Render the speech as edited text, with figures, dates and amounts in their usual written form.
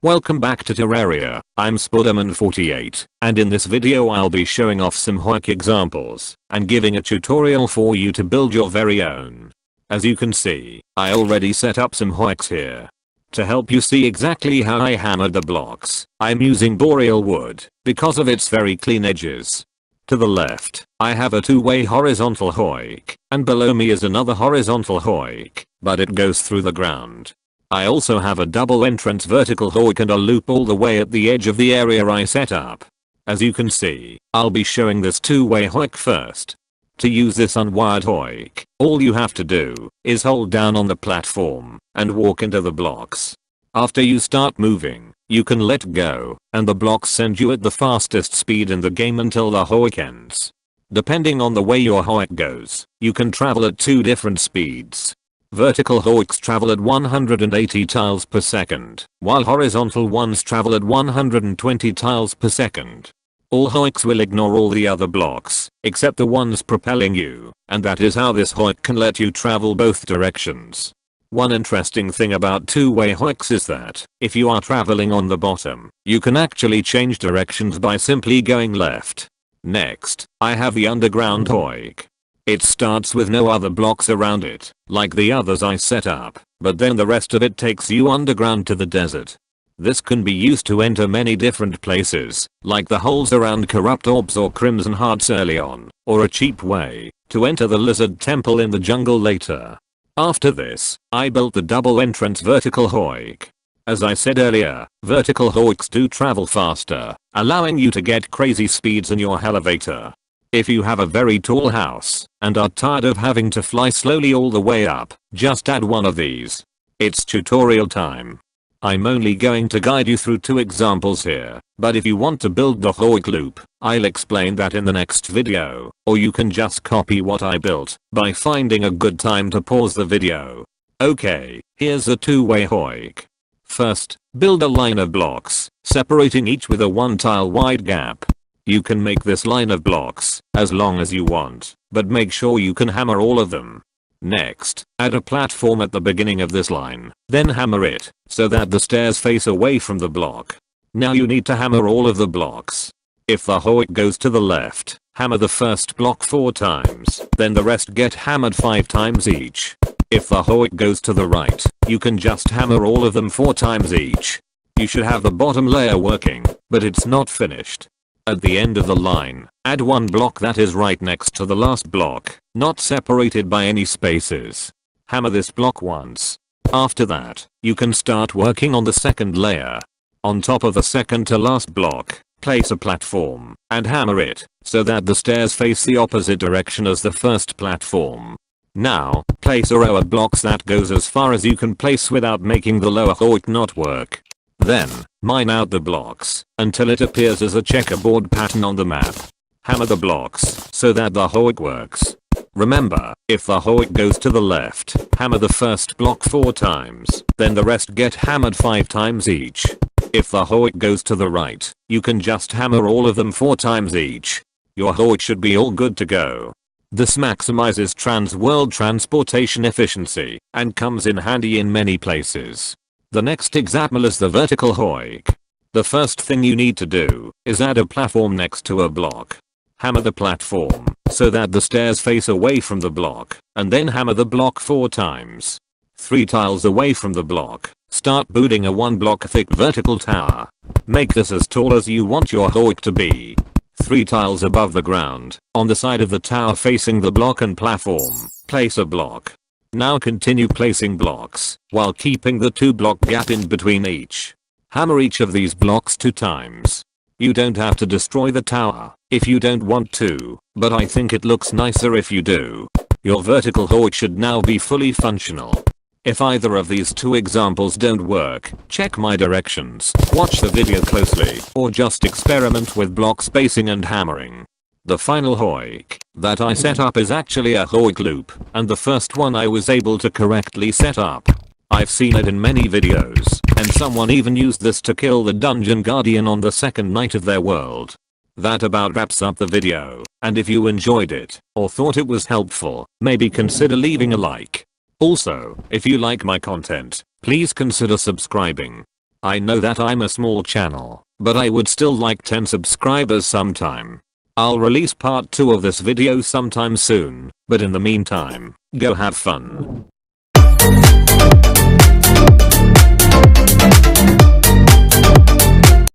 Welcome back to Terraria. I'm Spiderman48, and in this video I'll be showing off some Hoik examples and giving a tutorial for you to build your very own. As you can see, I already set up some Hoiks here. To help you see exactly how I hammered the blocks, I'm using boreal wood because of its very clean edges. To the left, I have a two-way horizontal Hoik, and below me is another horizontal Hoik, but it goes through the ground. I also have a double entrance vertical Hoik and a loop all the way at the edge of the area I set up. As you can see, I'll be showing this two-way Hoik first. To use this unwired Hoik, all you have to do is hold down on the platform and walk into the blocks. After you start moving, you can let go, and the blocks send you at the fastest speed in the game until the Hoik ends. Depending on the way your Hoik goes, you can travel at two different speeds. Vertical Hoiks travel at 180 tiles per second, while horizontal ones travel at 120 tiles per second. All Hoiks will ignore all the other blocks, except the ones propelling you, and that is how this Hoik can let you travel both directions. One interesting thing about two-way Hoiks is that, if you are traveling on the bottom, you can actually change directions by simply going left. Next, I have the underground Hoik. It starts with no other blocks around it, like the others I set up, but then the rest of it takes you underground to the desert. This can be used to enter many different places, like the holes around corrupt orbs or crimson hearts early on, or a cheap way to enter the lizard temple in the jungle later. After this, I built the double entrance vertical Hoik. As I said earlier, vertical Hoiks do travel faster, allowing you to get crazy speeds in your elevator. If you have a very tall house and are tired of having to fly slowly all the way up, just add one of these. It's tutorial time. I'm only going to guide you through two examples here, but if you want to build the Hoik loop, I'll explain that in the next video, or you can just copy what I built by finding a good time to pause the video. Okay, here's a two-way Hoik. First, build a line of blocks, separating each with a 1 tile wide gap. You can make this line of blocks as long as you want, but make sure you can hammer all of them. Next, add a platform at the beginning of this line, then hammer it so that the stairs face away from the block. Now you need to hammer all of the blocks. If the Hoik goes to the left, hammer the first block 4 times, then the rest get hammered 5 times each. If the Hoik goes to the right, you can just hammer all of them 4 times each. You should have the bottom layer working, but it's not finished. At the end of the line, add one block that is right next to the last block, not separated by any spaces. Hammer this block once. After that, you can start working on the second layer. On top of the second to last block, place a platform and hammer it so that the stairs face the opposite direction as the first platform. Now, place a row of blocks that goes as far as you can place without making the lower Hoik not work. Then, mine out the blocks until it appears as a checkerboard pattern on the map. Hammer the blocks so that the Hoik works. Remember, if the Hoik goes to the left, hammer the first block 4 times, then the rest get hammered 5 times each. If the Hoik goes to the right, you can just hammer all of them 4 times each. Your Hoik should be all good to go. This maximizes trans-world transportation efficiency and comes in handy in many places. The next example is the vertical Hoik. The first thing you need to do is add a platform next to a block. Hammer the platform so that the stairs face away from the block, and then hammer the block 4 times. 3 tiles away from the block, start building a 1 block thick vertical tower. Make this as tall as you want your Hoik to be. 3 tiles above the ground, on the side of the tower facing the block and platform, place a block. Now continue placing blocks while keeping the 2 block gap in between each. Hammer each of these blocks 2 times. You don't have to destroy the tower if you don't want to, but I think it looks nicer if you do. Your vertical Hoik should now be fully functional. If either of these two examples don't work, check my directions, watch the video closely, or just experiment with block spacing and hammering. The final Hoik that I set up is actually a Hoik loop, and the first one I was able to correctly set up. I've seen it in many videos, and someone even used this to kill the dungeon guardian on the second night of their world. That about wraps up the video, and if you enjoyed it, or thought it was helpful, maybe consider leaving a like. Also, if you like my content, please consider subscribing. I know that I'm a small channel, but I would still like 10 subscribers sometime. I'll release part 2 of this video sometime soon, but in the meantime, go have fun.